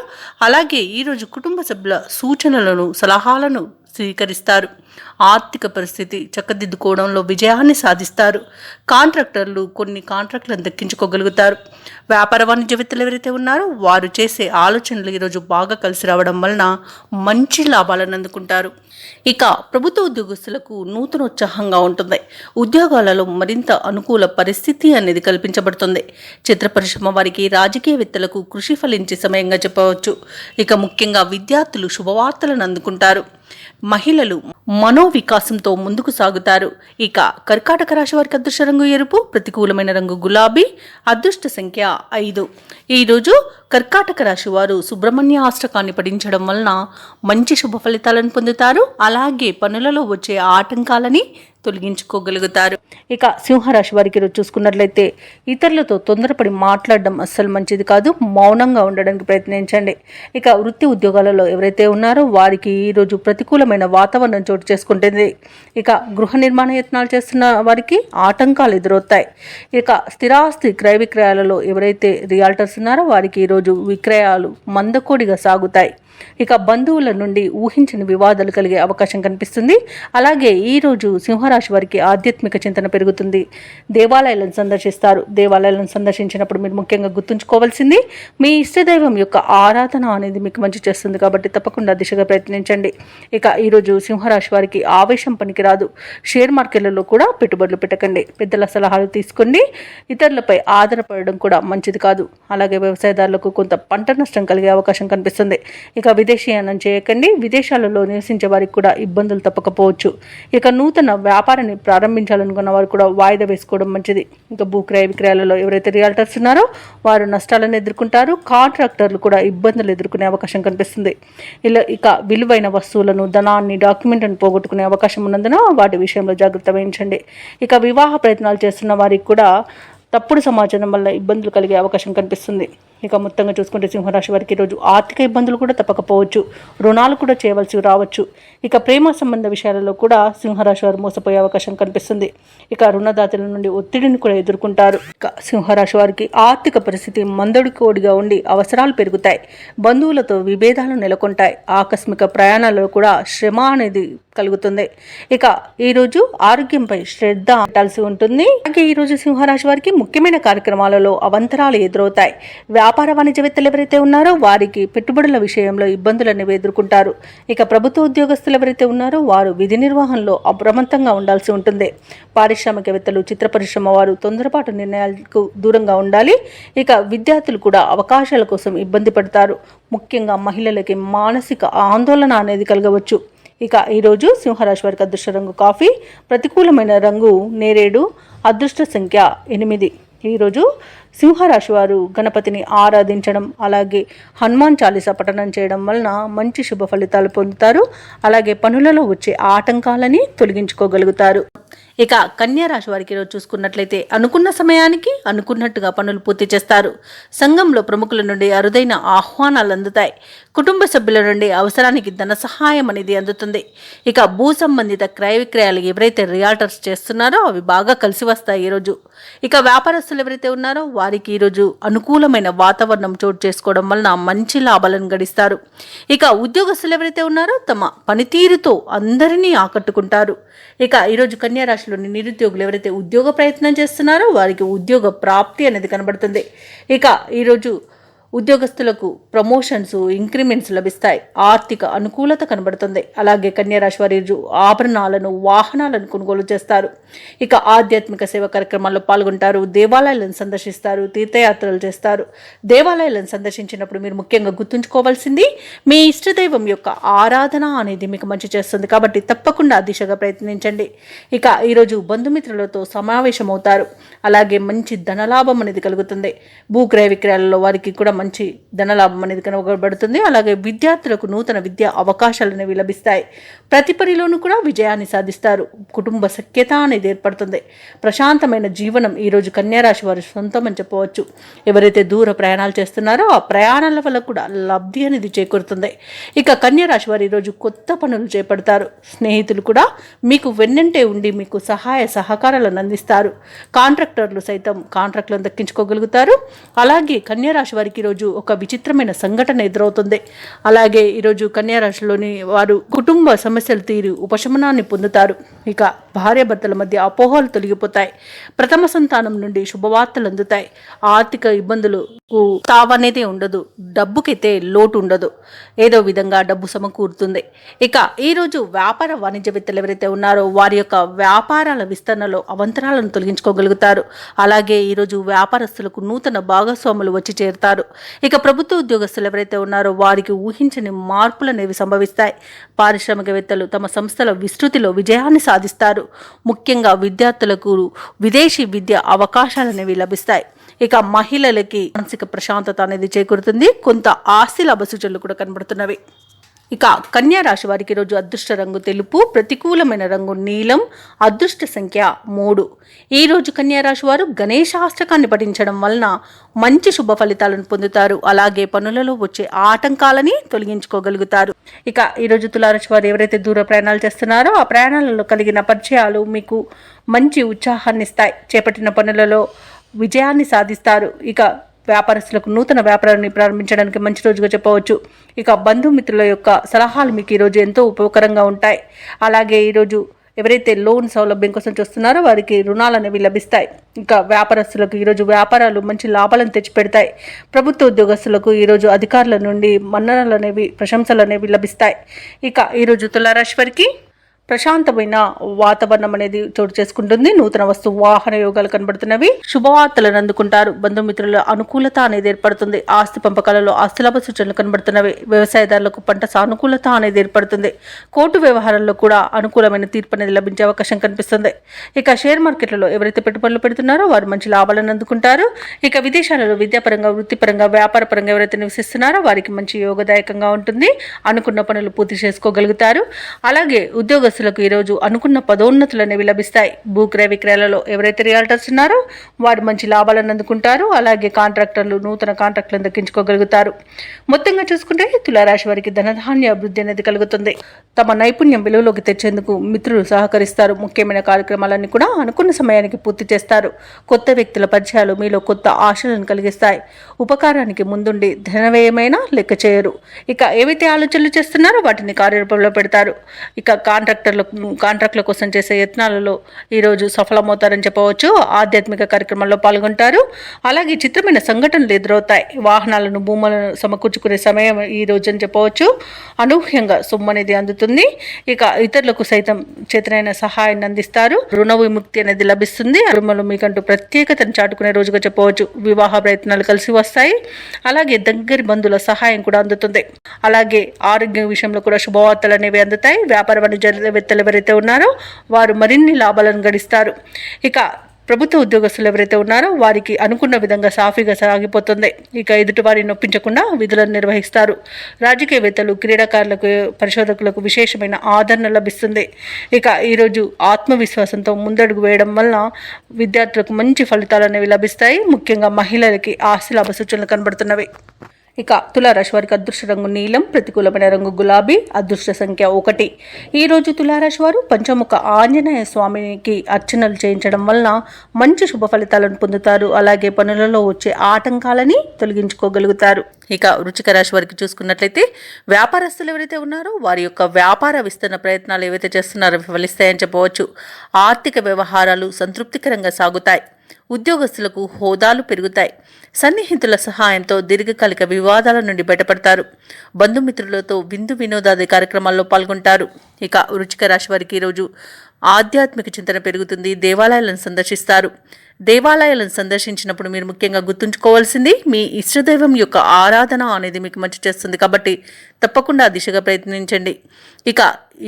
అలాగే ఈరోజు కుటుంబ సభ్యుల సూచనలను సలహాలను స్వీకరిస్తారు. ఆర్థిక పరిస్థితి చక్కదిద్దుకోవడంలో విజయాన్ని సాధిస్తారు. కాంట్రాక్టర్లు కొన్ని కాంట్రాక్టులను దక్కించుకోగలుగుతారు. వ్యాపార వాణిజ్యవేత్తలు ఎవరైతే ఉన్నారో వారు చేసే ఆలోచనలు ఈరోజు బాగా కలిసి రావడం వలన మంచి లాభాలను అందుకుంటారు. ఇక ప్రభుత్వ ఉద్యోగస్తులకు నూతనోత్సాహంగా ఉంటుంది. ఉద్యోగాలలో మరింత అనుకూల పరిస్థితి అనేది కల్పించబడుతుంది. చిత్ర పరిశ్రమ వారికి రాజకీయవేత్తలకు కృషి ఫలించే సమయంగా చెప్పవచ్చు. ఇక ముఖ్యంగా విద్యార్థులు శుభవార్తలను అందుకుంటారు. మహిళలు మనోవికాసంతో ముందుకు సాగుతారు. ఇక కర్కాటక రాశి వారికి అదృష్ట రంగు ఎరుపు, ప్రతికూలమైన రంగు గులాబీ, అదృష్ట సంఖ్య 5. ఈరోజు కర్కాటక రాశి వారు సుబ్రహ్మణ్య అష్టకాన్ని పఠించడం వలన మంచి శుభ ఫలితాలను పొందుతారు. అలాగే పనులలో వచ్చే ఆటంకాలని తొలగించుకోగలుగుతారు. ఇక సింహరాశి వారికి ఈరోజు చూసుకున్నట్లయితే ఇతరులతో తొందరపడి మాట్లాడడం అస్సలు మంచిది కాదు. మౌనంగా ఉండడానికి ప్రయత్నించండి. ఇక వృత్తి ఉద్యోగాలలో ఎవరైతే ఉన్నారో వారికి ఈరోజు ప్రతికూలమైన వాతావరణం చోటు చేసుకుంటుంది. ఇక గృహ నిర్మాణ యత్నాలు చేస్తున్న వారికి ఆటంకాలు ఎదురవుతాయి. ఇక స్థిరాస్తి క్రయ విక్రయాలలో ఎవరైతే రియాల్టర్స్ ఉన్నారో వారికి ఈరోజు విక్రయాలు మందకోడిగా సాగుతాయి. ఇక బంధువుల నుండి ఊహించని వివాదాలు కలిగే అవకాశం కనిపిస్తుంది. అలాగే ఈరోజు సింహరాశి వారికి ఆధ్యాత్మిక చింతన పెరుగుతుంది. దేవాలయాలను సందర్శిస్తారు. దేవాలయాలను సందర్శించినప్పుడు మీరు ముఖ్యంగా గుర్తుంచుకోవాల్సింది మీ ఇష్టదైవం యొక్క ఆరాధన అనేది మీకు మంచి చేస్తుంది. కాబట్టి తప్పకుండా దిశగా ప్రయత్నించండి. ఇక ఈరోజు సింహరాశి వారికి ఆవేశం పనికిరాదు. షేర్ మార్కెట్లలో కూడా పెట్టుబడులు పెట్టకండి. పెద్దల సలహాలు తీసుకోండి. ఇతరులపై ఆధారపడడం కూడా మంచిది కాదు. అలాగే వ్యవసాయదారులకు కొంత పంట నష్టం కలిగే అవకాశం కనిపిస్తుంది. ఇక విదేశీయానం చేయకండి. విదేశాలలో నివసించే వారికి కూడా ఇబ్బందులు తప్పకపోవచ్చు. ఇక నూతన వ్యాపారాన్ని ప్రారంభించాలనుకున్న వారు కూడా వాయిదా వేసుకోవడం మంచిది. ఇక భూక్రయ విక్రయాలలో ఎవరైతే రియాల్టర్స్ ఉన్నారో వారు నష్టాలను ఎదుర్కొంటారు. కాంట్రాక్టర్లు కూడా ఇబ్బందులు ఎదుర్కొనే అవకాశం కనిపిస్తుంది. ఇక విలువైన వస్తువులను, ధనాన్ని, డాక్యుమెంట్లను పోగొట్టుకునే అవకాశం ఉన్నందున వాటి విషయంలో జాగ్రత్త వహించండి. ఇక వివాహ ప్రయత్నాలు చేస్తున్న వారికి కూడా తప్పుడు సమాచారం వల్ల ఇబ్బందులు కలిగే అవకాశం కనిపిస్తుంది. ఇక మొత్తంగా చూసుకుంటే సింహరాశి వారికి ఈరోజు ఆర్థిక ఇబ్బందులు కూడా తప్పకపోవచ్చు. రుణాలు కూడా చేయవలసి రావచ్చు. ఇక ప్రేమ సంబంధ విషయాలలో కూడా సింహరాశి వారు మోసపోయే అవకాశం కనిపిస్తుంది. ఇక రుణదాతల నుండి ఒత్తిడిని కూడా ఎదుర్కొంటారు. ఇక సింహరాశి వారికి ఆర్థిక పరిస్థితి మందడికోడిగా ఉండి అవసరాలు పెరుగుతాయి. బంధువులతో విభేదాలు నెలకొంటాయి. ఆకస్మిక ప్రయాణాలలో కూడా శ్రమ అనేది కలుగుతుంది. ఇక ఈరోజు ఆరోగ్యంపై శ్రద్ధ పెట్టాల్సి ఉంటుంది. అలాగే ఈరోజు సింహరాశి వారికి ముఖ్యమైన కార్యక్రమాలలో అవంతరాలు ఎదురవుతాయి. వ్యాపార వాణిజ్యవేత్తలు ఎవరైతే ఉన్నారో వారికి పెట్టుబడుల విషయంలో ఇబ్బందులు అనేవి ఎదుర్కొంటారు. ఇక ప్రభుత్వ ఉద్యోగస్తులు ఎవరైతే ఉన్నారో వారు విధి నిర్వహణలో అప్రమత్తంగా ఉండాల్సి ఉంటుంది. పారిశ్రామికవేత్తలు, చిత్ర పరిశ్రమ వారు తొందరపాటు నిర్ణయాలకు దూరంగా ఉండాలి. ఇక విద్యార్థులు కూడా అవకాశాల కోసం ఇబ్బంది పడతారు. ముఖ్యంగా మహిళలకి మానసిక ఆందోళన అనేది కలగవచ్చు. ఇక ఈరోజు సింహరాశి వారికి అదృష్ట రంగు కాఫీ, ప్రతికూలమైన రంగు నేరేడు, అదృష్ట సంఖ్య 8. ఈరోజు సింహరాశి వారు గణపతిని ఆరాధించడం, అలాగే హనుమాన్ చాలీసా పఠనం చేయడం వలన మంచి శుభ ఫలితాలు పొందుతారు. అలాగే పనులలో వచ్చే ఆటంకాలని తొలగించుకోగలుగుతారు. ఇక కన్యా రాశి వారికి ఈరోజు చూసుకున్నట్లయితే అనుకున్న సమయానికి అనుకున్నట్టుగా పనులు పూర్తి చేస్తారు. సంఘంలో ప్రముఖుల నుండి అరుదైన ఆహ్వానాలు అందుతాయి. కుటుంబ సభ్యుల నుండి అవసరానికి ధన సహాయం అనేది అందుతుంది. ఇక భూ సంబంధిత క్రయ విక్రయాలు ఎవరైతే రియాల్టర్స్ చేస్తున్నారో అవి బాగా కలిసి వస్తాయి ఈరోజు. ఇక వ్యాపారస్తులు ఎవరైతే ఉన్నారో వారికి ఈరోజు అనుకూలమైన వాతావరణం చోటు చేసుకోవడం వలన మంచి లాభాలను గడిస్తారు. ఇక ఉద్యోగస్తులు ఎవరైతే ఉన్నారో తమ పనితీరుతో అందరినీ ఆకట్టుకుంటారు. ఇక ఈరోజు కన్యా రాశిలోని నిరుద్యోగులు ఎవరైతే ఉద్యోగ ప్రయత్నం చేస్తున్నారో వారికి ఉద్యోగ ప్రాప్తి అనేది కనబడుతుంది. ఇక ఈరోజు ఉద్యోగస్తులకు ప్రమోషన్స్, ఇంక్రిమెంట్స్ లభిస్తాయి. ఆర్థిక అనుకూలత కనబడుతుంది. అలాగే కన్యా రాశి వారి ఆభరణాలను, వాహనాలను కొనుగోలు చేస్తారు. ఇక ఆధ్యాత్మిక సేవ కార్యక్రమాల్లో పాల్గొంటారు. దేవాలయాలను సందర్శిస్తారు. తీర్థయాత్రలు చేస్తారు. దేవాలయాలను సందర్శించినప్పుడు మీరు ముఖ్యంగా గుర్తుంచుకోవాల్సింది మీ ఇష్టదైవం యొక్క ఆరాధన అనేది మీకు మంచి చేస్తుంది. కాబట్టి తప్పకుండా ఆ దిశగా ప్రయత్నించండి. ఇక ఈరోజు బంధుమిత్రులతో సమావేశమవుతారు. అలాగే మంచి ధనలాభం అనేది కలుగుతుంది. భూక్రయ విక్రయాలలో వారికి కూడా మంచి ధనలాభం అనేది కనబడుతుంది. అలాగే విద్యార్థులకు నూతన విద్యా అవకాశాలు అనేవి లభిస్తాయి. ప్రతి పనిలోనూ కూడా విజయాన్ని సాధిస్తారు. కుటుంబ సఖ్యత అనేది ఏర్పడుతుంది. ప్రశాంతమైన జీవనం ఈరోజు కన్యా రాశి వారు సొంతం అని చెప్పవచ్చు. ఎవరైతే దూర ప్రయాణాలు చేస్తున్నారో ఆ ప్రయాణాల వల్ల కూడా లబ్ధి అనేది చేకూరుతుంది. ఇక కన్యా రాశి వారు ఈరోజు కొత్త పనులు చేపడతారు. స్నేహితులు కూడా మీకు వెన్నంటే ఉండి మీకు సహాయ సహకారాలను అందిస్తారు. కాంట్రాక్టర్లు సైతం కాంట్రాక్టులను దక్కించుకోగలుగుతారు. అలాగే కన్యా రాశి వారికి ఈరోజు ఒక విచిత్రమైన సంఘటన ఎదురవుతుంది. అలాగే ఈరోజు కన్యా రాశిలోని వారు కుటుంబ సమస్యలు తీరి ఉపశమనాన్ని పొందుతారు. ఇక భార్యాభర్తల మధ్య అపోహలు తొలగిపోతాయి. ప్రథమ సంతానం నుండి శుభవార్తలు అందుతాయి. ఆర్థిక ఇబ్బందులకు తావనేదే ఉండదు. డబ్బుకైతే లోటు ఉండదు. ఏదో విధంగా డబ్బు సమకూరుతుంది. ఇక ఈరోజు వ్యాపార వాణిజ్యవేత్తలు ఎవరైతే ఉన్నారో వారి యొక్క వ్యాపారాల విస్తరణలో అవంతరాలను తొలగించుకోగలుగుతారు. అలాగే ఈరోజు వ్యాపారస్తులకు నూతన భాగస్వాములు వచ్చి చేరుతారు. ఇక ప్రభుత్వ ఉద్యోగస్తులు ఎవరైతే ఉన్నారో వారికి ఊహించని మార్పులు అనేవి సంభవిస్తాయి. పారిశ్రామికవేత్తలు తమ సంస్థల విస్తృతిలో విజయాన్ని సాధిస్తారు. ముఖ్యంగా విద్యార్థులకు విదేశీ విద్య అవకాశాలు అనేవి లభిస్తాయి. ఇక మహిళలకి మానసిక ప్రశాంతత అనేది చేకూరుతుంది. కొంత ఆస్తి లాభ సూచనలు కూడా కనబడుతున్నవి. ఇక కన్యా రాశి వారికి ఈరోజు అదృష్ట రంగు తెలుపు, ప్రతికూలమైన రంగు నీలం, అదృష్ట సంఖ్య 3. ఈరోజు కన్యా రాశి వారు గణేశాష్టకాన్ని పఠించడం వలన మంచి శుభ ఫలితాలను పొందుతారు. అలాగే పనులలో వచ్చే ఆటంకాలని తొలగించుకోగలుగుతారు. ఇక ఈరోజు తులారాశి వారు ఎవరైతే దూర ప్రయాణాలు చేస్తున్నారో ఆ ప్రయాణాలలో కలిగిన పరిచయాలు మీకు మంచి ఉత్సాహాన్ని ఇస్తాయి. చేపట్టిన పనులలో విజయాన్ని సాధిస్తారు. ఇక వ్యాపారస్తులకు నూతన వ్యాపారాన్ని ప్రారంభించడానికి మంచి రోజుగా చెప్పవచ్చు. ఇక బంధుమిత్రుల యొక్క సలహాలు మీకు ఈరోజు ఎంతో ఉపయోగకరంగా ఉంటాయి. అలాగే ఈరోజు ఎవరైతే లోన్ సౌలభ్యం కోసం చూస్తున్నారో వారికి రుణాలు అనేవి లభిస్తాయి. ఇంకా వ్యాపారస్తులకు ఈరోజు వ్యాపారాలు మంచి లాభాలను తెచ్చిపెడతాయి. ప్రభుత్వ ఉద్యోగస్తులకు ఈరోజు అధికారుల నుండి మన్ననలు అనేవి, ప్రశంసలు అనేవి లభిస్తాయి. ఇక ఈరోజు తులారాశి వారికి ప్రశాంతమైన వాతావరణం అనేది చోటు చేసుకుంటుంది. నూతన వస్తు వాహన యోగాలు కనబడుతున్నవి. శుభవార్తలను అందుకుంటారు. బంధుమిత్రుల అనుకూలత అనేది ఏర్పడుతుంది. ఆస్తి పంపకాలలో ఆస్తిలాభ సూచనలు కనబడుతున్నవి. వ్యవసాయదారులకు పంట సానుకూలత అనేది ఏర్పడుతుంది. కోర్టు వ్యవహారాల్లో కూడా అనుకూలమైన తీర్పు అనేది లభించే అవకాశం కనిపిస్తుంది. ఇక షేర్ మార్కెట్లలో ఎవరైతే పెట్టుబడులు పెడుతున్నారో వారు మంచి లాభాలను అందుకుంటారు. ఇక విదేశాలలో విద్యాపరంగా, వృత్తిపరంగా, వ్యాపార పరంగా ఎవరైతే నివసిస్తున్నారో వారికి మంచి యోగదాయకంగా ఉంటుంది. అనుకున్న పనులు పూర్తి చేసుకోగలుగుతారు. అలాగే ఉద్యోగస్తులకు ఈరోజు అనుకున్న పదోన్నతులు అనేవి లభిస్తాయి. భూక్రయ విక్రయాలలో ఎవరైతే రియాల్టర్స్ ఉన్నారో వారు మంచి లాభాలను అందుకుంటారు. అలాగే కాంట్రాక్టర్లు నూతన కాంట్రాక్టులను దక్కించుకోగలుగుతారు. మొత్తంగా చూసుకుంటే తులారాశి వారికి ధనధాన్య అభివృద్ధి అనేది కలుగుతుంది. తమ నైపుణ్యం విలువలోకి తెచ్చేందుకు మిత్రులు సహకరిస్తారు. ముఖ్యమైన కార్యక్రమాలన్నీ కూడా అనుకున్న సమయానికి పూర్తి చేస్తారు. కొత్త వ్యక్తుల పరిచయాలు మీలో కొత్త ఆశలను కలిగిస్తాయి. ఉపకారానికి ముందుండి ధనవ్యయమైనా లెక్క చేయరు. ఇక ఏవైతే ఆలోచనలు చేస్తున్నారో వాటిని కార్యరూపంలో పెడతారు. ఇక కాంట్రాక్టుల కోసం చేసే యత్నాలలో ఈరోజు సఫలమవుతారని చెప్పవచ్చు. ఆధ్యాత్మిక కార్యక్రమాల్లో పాల్గొంటారు. అలాగే చిత్రమైన సంఘటనలు ఎదురవుతాయి. వాహనాలను, భూములను సమకూర్చుకునే సమయం ఈ రోజు అని చెప్పవచ్చు. అనూహ్యంగా సొమ్ము అనేది అందుతుంది. ఇక ఇతరులకు సైతం చేతనైన సహాయాన్ని అందిస్తారు. రుణ విముక్తి అనేది లభిస్తుంది. కుటుంబంలో మీకంటూ ప్రత్యేకతను చాటుకునే రోజుగా చెప్పవచ్చు. వివాహ ప్రయత్నాలు కలిసి వస్తాయి. అలాగే దగ్గరి బంధువుల సహాయం కూడా అందుతుంది. అలాగే ఆరోగ్యం విషయంలో కూడా శుభవార్తలు అనేవి అందుతాయి. వ్యాపార వాణిజ్యవేత్తలు ఎవరైతే ఉన్నారో వారు మరిన్ని లాభాలను గడిస్తారు. ఇక ప్రభుత్వ ఉద్యోగస్తులు ఎవరైతే ఉన్నారో వారికి అనుకున్న విధంగా సాఫీగా సాగిపోతుంది. ఇక ఎదుటి వారిని నొప్పించకుండా విధులను నిర్వహిస్తారు. రాజకీయవేత్తలు, క్రీడాకారులకు, పరిశోధకులకు విశేషమైన ఆదరణ లభిస్తుంది. ఇక ఈరోజు ఆత్మవిశ్వాసంతో ముందడుగు వేయడం వలన విద్యార్థులకు మంచి ఫలితాలు అనేవి లభిస్తాయి. ముఖ్యంగా మహిళలకి ఆస్తి లాభ సూచనలు కనబడుతున్నవి. ఇక తులారాశి వారికి అదృష్ట రంగు నీలం, ప్రతికూలమైన రంగు గులాబీ, అదృష్ట సంఖ్య 1. ఈరోజు తులారాశి వారు పంచముఖ ఆంజనేయ స్వామికి అర్చనలు చేయించడం వలన మంచి శుభ ఫలితాలను పొందుతారు. అలాగే పనులలో వచ్చే ఆటంకాలని తొలగించుకోగలుగుతారు. ఇక వృశ్చిక రాశి వారికి చూసుకున్నట్లయితే వ్యాపారస్తులు ఎవరైతే ఉన్నారో వారి యొక్క వ్యాపార విస్తరణ ప్రయత్నాలు ఏవైతే చేస్తున్నారో ఫలిస్తాయని చెప్పవచ్చు. ఆర్థిక వ్యవహారాలు సంతృప్తికరంగా సాగుతాయి. ఉద్యోగస్తులకు హోదాలు పెరుగుతాయి. సన్నిహితుల సహాయంతో దీర్ఘకాలిక వివాదాల నుండి బయటపడతారు. బంధుమిత్రులతో విందు వినోదాది కార్యక్రమాల్లో పాల్గొంటారు. ఇక వృశ్చిక రాశి వారికి ఈరోజు ఆధ్యాత్మిక చింతన పెరుగుతుంది. దేవాలయాలను సందర్శిస్తారు. దేవాలయాలను సందర్శించినప్పుడు మీరు ముఖ్యంగా గుర్తుంచుకోవాల్సింది మీ ఇష్టదైవం యొక్క ఆరాధన అనేది మీకు మంచి చేస్తుంది. కాబట్టి తప్పకుండా ఆ దిశగా ప్రయత్నించండి. ఇక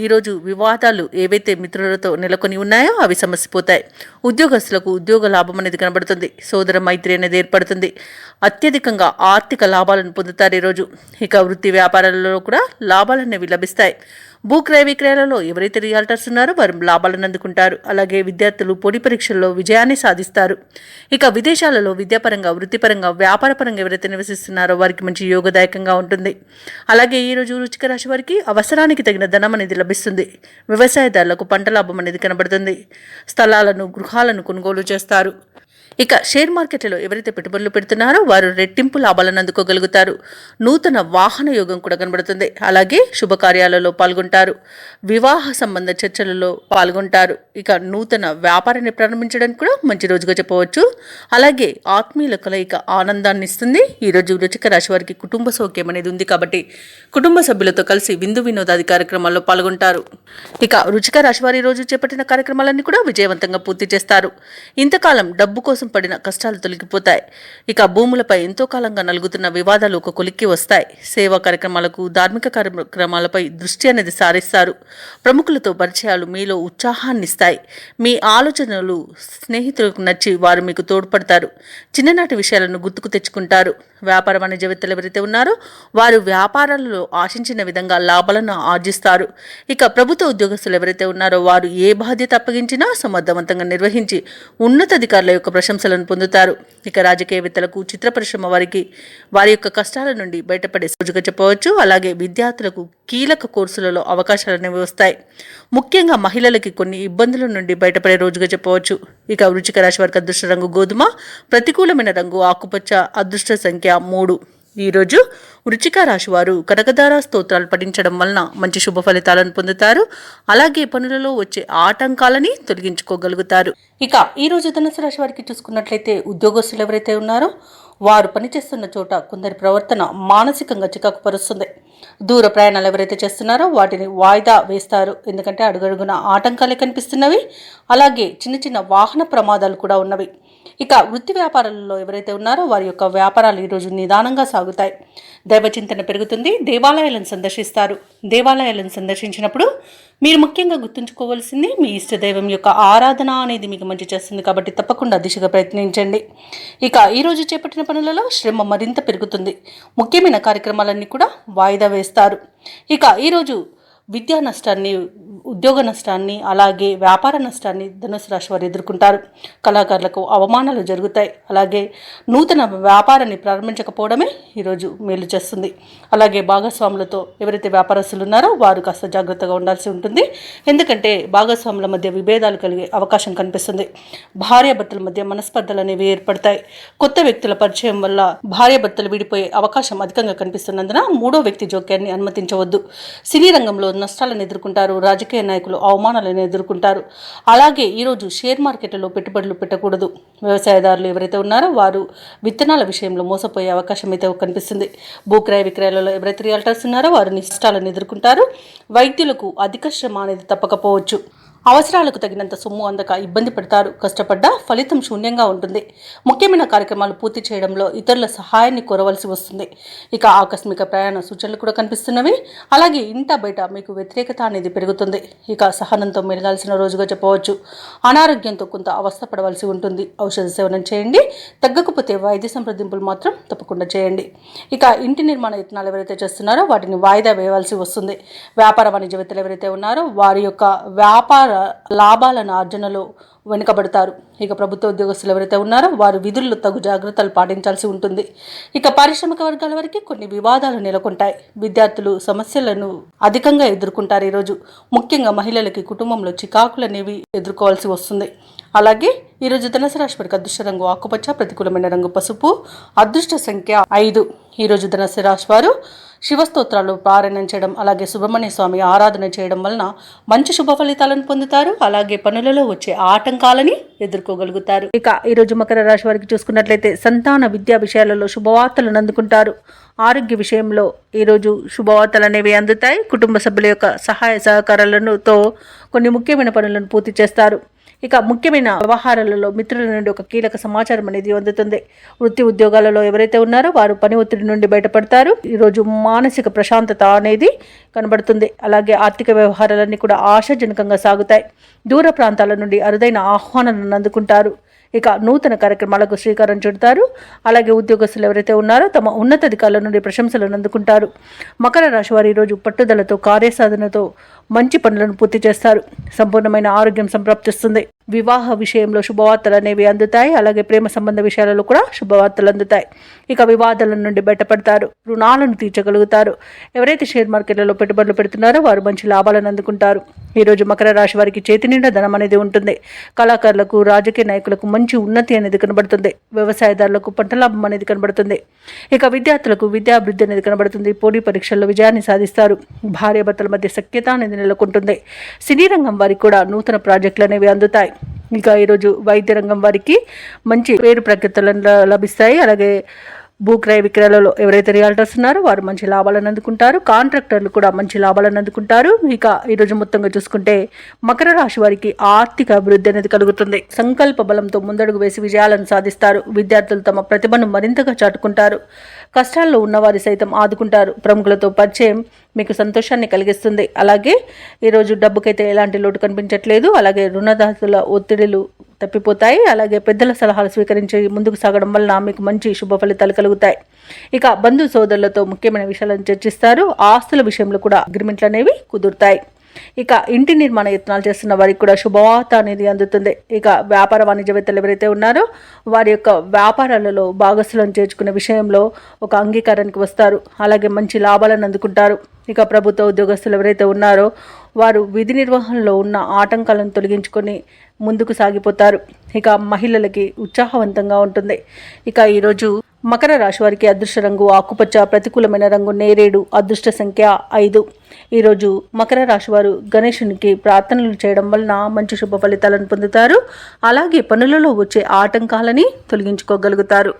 ఈరోజు వివాదాలు ఏవైతే మిత్రులతో నెలకొని ఉన్నాయో అవి సమసిపోతాయి. ఉద్యోగస్తులకు ఉద్యోగ లాభం అనేది కనబడుతుంది. సోదర మైత్రి అనేది ఏర్పడుతుంది. అత్యధికంగా ఆర్థిక లాభాలను పొందుతారు ఈరోజు. ఇక వృత్తి వ్యాపారాలలో కూడా లాభాలు అనేవి లభిస్తాయి. భూక్రయ విక్రయాలలో ఎవరైతే రియాల్టర్స్ ఉన్నారో వారు లాభాలను అందుకుంటారు. అలాగే విద్యార్థులు పోటీ పరీక్షల్లో విజయాన్ని సాధిస్తారు. ఇక విదేశాలలో విద్యాపరంగా, వృత్తిపరంగా, వ్యాపారపరంగా ఎవరైతే నివసిస్తున్నారో వారికి మంచి యోగదాయకంగా ఉంటుంది. అలాగే ఈరోజు వృశ్చిక రాశి వారికి అవసరానికి తగిన ధనం అనేది లభిస్తుంది. వ్యవసాయదారులకు పంట లాభం అనేది కనబడుతుంది. స్థలాలను, గృహాలను కొనుగోలు చేస్తారు. ఇక షేర్ మార్కెట్లలో ఎవరైతే పెట్టుబడులు పెడుతున్నారో వారు రెట్టింపు లాభాలను అందుకోగలుగుతారు. నూతన వాహన యోగం కూడా కనబడుతుంది. అలాగే శుభకార్యాలలో పాల్గొంటారు. వివాహ సంబంధ చర్చలలో పాల్గొంటారు. ఇక నూతన వ్యాపారాన్ని ప్రారంభించడానికి కూడా మంచి రోజుగా చెప్పవచ్చు. అలాగే ఆత్మీయుల కలయిక ఆనందాన్ని ఇస్తుంది. ఈరోజు వృశ్చిక రాశి వారికి కుటుంబ సౌఖ్యం అనేది ఉంది కాబట్టి కుటుంబ సభ్యులతో కలిసి విందు వినోదాది కార్యక్రమాల్లో పాల్గొంటారు. ఇక వృశ్చిక రాశి వారి రోజు చేపట్టిన కార్యక్రమాలన్నీ కూడా విజయవంతంగా పూర్తి చేస్తారు. ఇంతకాలం డబ్బు కోసం పడిన కష్టాలు తొలగిపోతాయి. ఇక భూములపై ఎంతో కాలంగా నలుగుతున్న వివాదాలు ఒక కొలిక్కి వస్తాయి. సేవా కార్యక్రమాలకు, ధార్మిక కార్యక్రమాలపై దృష్టి అనేది సారిస్తారు. ప్రముఖులతో పరిచయాలు మీలో ఉత్సాహాన్ని ఇస్తాయి. మీ ఆలోచనలు స్నేహితులకు నచ్చి వారు మీకు తోడ్పడతారు. చిన్ననాటి విషయాలను గుర్తుకు తెచ్చుకుంటారు. వ్యాపార వాణిజ్యవేత్తలు ఎవరైతే ఉన్నారో వారు వ్యాపారాలలో ఆశించిన విధంగా లాభాలను ఆర్జిస్తారు. ఇక ప్రభుత్వ ఉద్యోగస్తులు ఎవరైతే ఉన్నారో వారు ఏ బాధ్యత అప్పగించినా సమర్థవంతంగా నిర్వహించి ఉన్నతాధికారుల యొక్క ప్రశంసలను పొందుతారు. ఇక రాజకీయవేత్తలకు, చిత్ర పరిశ్రమ వారికి వారి యొక్క కష్టాల నుండి బయటపడే రోజుగా చెప్పవచ్చు. అలాగే విద్యార్థులకు కీలక కోర్సులలో అవకాశాలు అనేవి వస్తాయి. ముఖ్యంగా మహిళలకి కొన్ని ఇబ్బందుల నుండి బయటపడే రోజుగా చెప్పవచ్చు. ఇక వృశ్చిక రాశి వారికి అదృష్ట రంగు గోధుమ, ప్రతికూలమైన రంగు ఆకుపచ్చ, అదృష్ట సంఖ్య 3. ఈరోజు వృశ్చిక రాశి వారు కనకదార స్తోత్రాలు పఠించడం వలన మంచి శుభ ఫలితాలను పొందుతారు. అలాగే పనులలో వచ్చే ఆటంకాలని తొలగించుకోగలుగుతారు. ఇక ఈరోజు ధనుసు రాశి వారికి చూసుకున్నట్లయితే ఉద్యోగస్తులు ఎవరైతే ఉన్నారో వారు పనిచేస్తున్న చోట కొందరి ప్రవర్తన మానసికంగా చికాకు పరుస్తుంది. దూర ప్రయాణాలు ఎవరైతే చేస్తున్నారో వాటిని వాయిదా వేస్తారు. ఎందుకంటే అడుగడుగున ఆటంకాలే కనిపిస్తున్నవి. అలాగే చిన్న చిన్న వాహన ప్రమాదాలు కూడా ఉన్నవి. ఇక వృత్తి వ్యాపారాలలో ఎవరైతే ఉన్నారో వారి యొక్క వ్యాపారాలు ఈరోజు నిదానంగా సాగుతాయి. దైవచింతన పెరుగుతుంది. దేవాలయాలను సందర్శిస్తారు. దేవాలయాలను సందర్శించినప్పుడు మీరు ముఖ్యంగా గుర్తుంచుకోవాల్సింది మీ ఇష్టదైవం యొక్క ఆరాధన అనేది మీకు మంచి చేస్తుంది. కాబట్టి తప్పకుండా దిశగా ప్రయత్నించండి. ఇక ఈరోజు చేపట్టిన పనులలో శ్రమ మరింత పెరుగుతుంది. ముఖ్యమైన కార్యక్రమాలన్నీ కూడా వాయిదా వేస్తారు. ఇక ఈరోజు విద్యా నష్టాన్ని, ఉద్యోగ నష్టాన్ని, అలాగే వ్యాపార నష్టాన్ని ధనుసు రాశి వారు ఎదుర్కొంటారు. కళాకారులకు అవమానాలు జరుగుతాయి. అలాగే నూతన వ్యాపారాన్ని ప్రారంభించకపోవడమే ఈరోజు మేలు చేస్తుంది. అలాగే భాగస్వాములతో ఎవరైతే వ్యాపారస్తులు ఉన్నారో వారు కాస్త జాగ్రత్తగా ఉండాల్సి ఉంటుంది. ఎందుకంటే భాగస్వాముల మధ్య విభేదాలు కలిగే అవకాశం కనిపిస్తుంది. భార్యాభర్తల మధ్య మనస్పర్ధలు అనేవి ఏర్పడతాయి. కొత్త వ్యక్తుల పరిచయం వల్ల భార్యాభర్తలు విడిపోయే అవకాశం అధికంగా కనిపిస్తున్నందున మూడో వ్యక్తి జోక్యాన్ని అనుమతించవద్దు. సినీ రంగంలో నష్టాలను ఎదుర్కొంటారు. రాజకీయ నాయకులు అవమానాలను ఎదుర్కొంటారు. అలాగే ఈరోజు షేర్ మార్కెట్లో పెట్టుబడులు పెట్టకూడదు. వ్యవసాయదారులు ఎవరైతే ఉన్నారో వారు విత్తనాల విషయంలో మోసపోయే అవకాశం అయితే కనిపిస్తుంది. భూక్రయ విక్రయాలలో ఎవరైతే రియల్టర్స్ ఉన్నారో వారు నష్టాలను ఎదుర్కొంటారు. వైద్యులకు అధిక శ్రమ అనేది తప్పకపోవచ్చు. అవసరాలకు తగినంత సొమ్ము అందక ఇబ్బంది పడతారు. కష్టపడ్డా ఫలితం శూన్యంగా ఉంటుంది. ముఖ్యమైన కార్యక్రమాలు పూర్తి చేయడంలో ఇతరుల సహాయాన్ని కోరవలసి వస్తుంది. ఇక ఆకస్మిక ప్రయాణ సూచనలు కూడా కనిపిస్తున్నవి. అలాగే ఇంట బయట మీకు వ్యతిరేకత అనేది పెరుగుతుంది. ఇక సహనంతో మెలగాల్సిన రోజుగా చెప్పవచ్చు. అనారోగ్యంతో కొంత అవస్థపడవలసి ఉంటుంది. ఔషధ సేవనం చేయండి. తగ్గకపోతే వైద్య సంప్రదింపులు మాత్రం తప్పకుండా చేయండి. ఇక ఇంటి నిర్మాణ యత్నాలు ఎవరైతే చేస్తున్నారో వాటిని వాయిదా వేయవలసి వస్తుంది. వ్యాపార వాణిజ్యవేత్తలు ఎవరైతే ఉన్నారో వారి యొక్క వ్యాపార లాభాలను ఆర్జనలో వెనుకబడతారు. ఇక ప్రభుత్వ ఉద్యోగస్తులు ఎవరైతే ఉన్నారో వారు విధుల్లో తగు జాగ్రత్తలు పాటించాల్సి ఉంటుంది. ఇక పారిశ్రామిక వర్గాల వరకు కొన్ని వివాదాలు నెలకొంటాయి. విద్యార్థులు సమస్యలను అధికంగా ఎదుర్కొంటారు. ఈరోజు ముఖ్యంగా మహిళలకి కుటుంబంలో చికాకులు అనేవి ఎదుర్కోవాల్సి వస్తుంది. అలాగే ఈరోజు ధనుసు రాశి వారికి అదృష్ట రంగు ఆకుపచ్చ, ప్రతికూలమైన రంగు పసుపు, అదృష్ట సంఖ్య 5. ఈరోజు ధనుసు రాశి వారు శివస్తోత్రాలు పారాయణం చేయడం, అలాగే సుబ్రహ్మణ్య స్వామి ఆరాధన చేయడం వలన మంచి శుభ ఫలితాలను పొందుతారు. అలాగే పనులలో వచ్చే ఆటంకాలని ఎదుర్కోగలుగుతారు. ఇక ఈరోజు మకర రాశి వారికి చూసుకున్నట్లయితే సంతాన విద్యా విషయాలలో శుభవార్తలను అందుకుంటారు. ఆరోగ్య విషయంలో ఈరోజు శుభవార్తలు అనేవి అందుతాయి. కుటుంబ సభ్యుల యొక్క సహాయ సహకారాలతో కొన్ని ముఖ్యమైన పనులను పూర్తి చేస్తారు. ఇక ముఖ్యమైన వ్యవహారాలలో మిత్రుల నుండి ఒక కీలక సమాచారం అనేది అందుతుంది. వృత్తి ఉద్యోగాలలో ఎవరైతే ఉన్నారో వారు పని ఒత్తిడి నుండి బయటపడతారు. ఈరోజు మానసిక ప్రశాంతత అనేది కనబడుతుంది. అలాగే ఆర్థిక వ్యవహారాలన్నీ కూడా ఆశాజనకంగా సాగుతాయి. దూర ప్రాంతాల నుండి అరుదైన ఆహ్వానాలను అందుకుంటారు. ఇక నూతన కార్యక్రమాలకు శ్రీకారం చుడతారు. అలాగే ఉద్యోగస్తులు ఎవరైతే ఉన్నారో తమ ఉన్నతాధికారుల నుండి ప్రశంసలను అందుకుంటారు. మకర రాశి వారు ఈరోజు పట్టుదలతో కార్యసాధనతో మంచి పనులను పూర్తి చేస్తారు. సంపూర్ణమైన ఆరోగ్యం సంప్రాప్తిస్తుంది. వివాహ విషయంలో శుభవార్తలు అనేవి అందుతాయి. అలాగే ప్రేమ సంబంధ విషయాలలో కూడా శుభవార్తలు అందుతాయి. ఇక వివాదాల నుండి బయటపడతారు. రుణాలను తీర్చగలుగుతారు. ఎవరైతే షేర్ మార్కెట్లలో పెట్టుబడులు పెడుతున్నారో వారు మంచి లాభాలను అందుకుంటారు. ఈరోజు మకర రాశి వారికి చేతి నిండా ధనం అనేది ఉంటుంది. కళాకారులకు, రాజకీయ నాయకులకు మంచి ఉన్నతి అనేది కనబడుతుంది. వ్యవసాయదారులకు పంట లాభం అనేది కనబడుతుంది. ఇక విద్యార్థులకు విద్యాభివృద్ధి అనేది కనబడుతుంది. పోటీ పరీక్షల్లో విజయాన్ని సాధిస్తారు. భార్యాభర్తల మధ్య సఖ్యత అనేది నెలకొంటుంది. సినీ రంగం వారికి కూడా నూతన ప్రాజెక్టులు అనేవి అందుతాయి. ఇక ఈరోజు వైద్య రంగం వారికి మంచి పేరు ప్రఖ్యాతులు లభిస్తాయి. అలాగే భూక్రయ విక్రయాలలో ఎవరైతే రియాల్టర్స్ ఉన్నారో వారు మంచి లాభాలను అందుకుంటారు. కాంట్రాక్టర్లు కూడా మంచి లాభాలను అందుకుంటారు. ఇక ఈరోజు మొత్తంగా చూసుకుంటే మకర రాశి వారికి ఆర్థిక అభివృద్ధి అనేది కలుగుతుంది. సంకల్ప బలంతో ముందడుగు వేసి విజయాలను సాధిస్తారు. విద్యార్థులు తమ ప్రతిభను మరింతగా చాటుకుంటారు. కష్టాల్లో ఉన్నవారి సైతం ఆదుకుంటారు. ప్రముఖులతో పరిచయం మీకు సంతోషాన్ని కలిగిస్తుంది. అలాగే ఈరోజు డబ్బుకైతే ఎలాంటి లోటు కనిపించట్లేదు. అలాగే రుణదాతల ఒత్తిడిలు తప్పిపోతాయి. అలాగే పెద్దల సలహాలు స్వీకరించి ముందుకు సాగడం వలన మీకు మంచి శుభ ఫలితాలు కలుగుతాయి. ఇక బంధు సోదరులతో ముఖ్యమైన విషయాలను చర్చిస్తారు. ఆస్తుల విషయంలో కూడా అగ్రిమెంట్లు అనేవి కుదురుతాయి. ఇక ఇంటి నిర్మాణ యత్నాలు చేస్తున్న వారికి కూడా శుభవార్త అనేది అందుతుంది. ఇక వ్యాపార వాణిజ్యవేత్తలు ఎవరైతే ఉన్నారో వారి యొక్క వ్యాపారాలలో భాగస్వాలను చేర్చుకునే విషయంలో ఒక అంగీకారానికి వస్తారు. అలాగే మంచి లాభాలను అందుకుంటారు. ఇక ప్రభుత్వ ఉద్యోగస్తులు ఎవరైతే ఉన్నారో వారు విధి నిర్వహణలో ఉన్న ఆటంకాలను తొలగించుకొని ముందుకు సాగిపోతారు. ఇక మహిళలకి ఉత్సాహవంతంగా ఉంటుంది. ఇక ఈరోజు మకర రాశి వారికి అదృష్ట రంగు ఆకుపచ్చ, ప్రతికూలమైన రంగు నేరేడు, అదృష్ట సంఖ్య 5. ఈరోజు మకర రాశి వారు గణేశునికి ప్రార్థనలు చేయడం వలన మంచి శుభ ఫలితాలను పొందుతారు. అలాగే పనులలో వచ్చే ఆటంకాలని తొలగించుకోగలుగుతారు.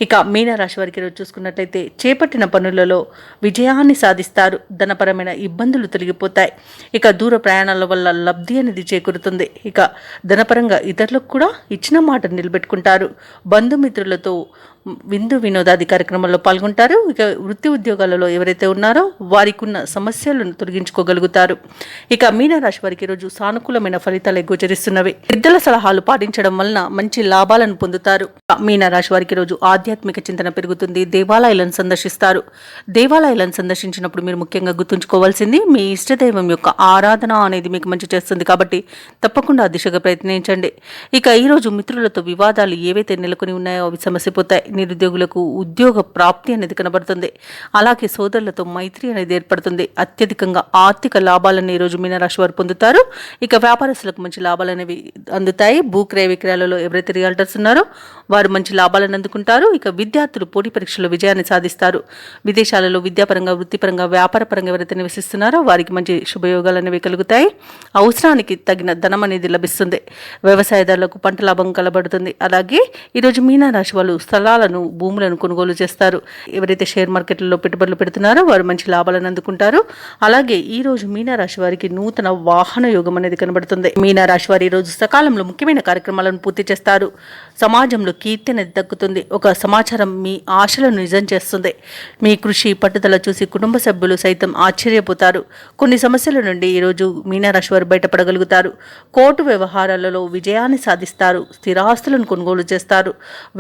ఇక మీనరాశి వారికి ఈరోజు చూసుకున్నట్లయితే చేపట్టిన పనులలో విజయాన్ని సాధిస్తారు. ధనపరమైన ఇబ్బందులు తొలగిపోతాయి. ఇక దూర ప్రయాణాల వల్ల లబ్ధి అనేది చేకూరుతుంది. ఇక ధనపరంగా ఇతరులకు కూడా ఇచ్చిన మాట నిలబెట్టుకుంటారు. బంధుమిత్రులతో విందు వినోదాది కార్యక్రమాల్లో పాల్గొంటారు. ఇక వృత్తి ఉద్యోగాలలో ఎవరైతే ఉన్నారో వారికి ఉన్న సమస్యలను తొలగించుకోగలుగుతారు. ఇక మీనరాశి వారికి ఈరోజు సానుకూలమైన ఫలితాలే గోచరిస్తున్నవి. పెద్దల సలహాలు పాటించడం వలన మంచి లాభాలను పొందుతారు. మీనరాశి వారికి ఈరోజు ఆధ్యాత్మిక చింతన పెరుగుతుంది. దేవాలయాలను సందర్శిస్తారు. దేవాలయాలను సందర్శించినప్పుడు మీరు ముఖ్యంగా గుర్తుంచుకోవాల్సింది మీ ఇష్టదైవం యొక్క ఆరాధన అనేది మీకు మంచి చేస్తుంది కాబట్టి తప్పకుండా ఆ దిశగా ప్రయత్నించండి. ఇక ఈరోజు మిత్రులతో వివాదాలు ఏవైతే నెలకొని ఉన్నాయో అవి సమస్యపోతాయి. నిరుద్యోగులకు ఉద్యోగ ప్రాప్తి అనేది కనబడుతుంది. అలాగే సోదరులతో మైత్రి అనేది ఏర్పడుతుంది. అత్యధికంగా ఆర్థిక లాభాలను ఈరోజు మీనరాశి వారు పొందుతారు. ఇక వ్యాపారస్తులకు మంచి లాభాలు అనేవి అందుతాయి. భూక్రయ విక్రయాలలో ఎవరైతే రియాల్టర్స్ ఉన్నారో వారు మంచి లాభాలను అందుకుంటారు. ఇక విద్యార్థులు పోటీ పరీక్షల్లో విజయాన్ని సాధిస్తారు. విదేశాలలో విద్యాపరంగా, వృత్తిపరంగా, వ్యాపారపరంగా ఎవరైతే నివసిస్తున్నారో వారికి మంచి శుభయోగాలు అనేవి కలుగుతాయి. అవసరానికి తగిన ధనం అనేది లభిస్తుంది. వ్యవసాయదారులకు పంట లాభం కలబడుతుంది. అలాగే ఈరోజు మీనరాశి వాళ్ళు స్థలాలను, భూములను కొనుగోలు చేస్తారు. ఎవరైతే షేర్ మార్కెట్లలో పెట్టుబడులు పెడుతున్నారో వారు మంచి లాభాలను అందుకుంటారు. అలాగే ఈ రోజు మీనరాశి వారికి నూతన వాహన యోగం అనేది కనబడుతుంది. మీనరాశి వారు ఈ రోజు సకాలంలో ముఖ్యమైన కార్యక్రమాలను పూర్తి చేస్తారు. సమాజంలో కీర్తి అనేది దక్కుతుంది. ఒక సమాచారం మీ ఆశలను నిజం చేస్తుంది. మీ కృషి, పట్టుదల చూసి కుటుంబ సభ్యులు సైతం ఆశ్చర్యపోతారు. కొన్ని సమస్యల నుండి ఈరోజు మీనరాశి వారు బయటపడగలుగుతారు. కోర్టు వ్యవహారాలలో విజయాన్ని సాధిస్తారు. స్థిరాస్తులను కొనుగోలు చేస్తారు.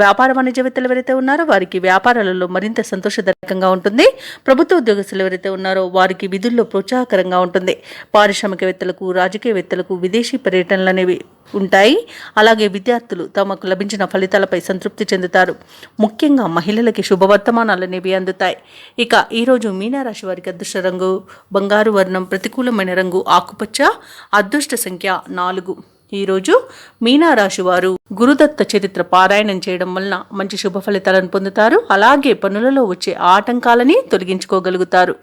వ్యాపార వాణిజ్యవేత్తలు ఎవరైతే ఉన్నారో వారికి వ్యాపారాలలో మరింత సంతోషదాయకంగా ఉంటుంది. ప్రభుత్వ ఉద్యోగస్తులు ఎవరైతే ఉన్నారో వారికి విధుల్లో ప్రోత్సాహకరంగా ఉంటుంది. పారిశ్రామికవేత్తలకు, రాజకీయవేత్తలకు విదేశీ పర్యటనలు అనేవి ఉంటాయి. అలాగే విద్యార్థులు తమకు లభించిన ఫలితాలపై సంతృప్తి చెందుతారు. ముఖ్యంగా మహిళలకి శుభవర్తమానాలు అనేవి అందుతాయి. ఇక ఈరోజు మీనరాశి వారికి అదృష్ట రంగు బంగారు వర్ణం, ప్రతికూలమైన రంగు ఆకుపచ్చ, అదృష్ట సంఖ్య 4. ఈరోజు మీనరాశి వారు గురుదత్త చరిత్ర పారాయణం చేయడం వలన మంచి శుభ ఫలితాలను పొందుతారు. అలాగే పనులలో వచ్చే ఆటంకాలని తొలగించుకోగలుగుతారు.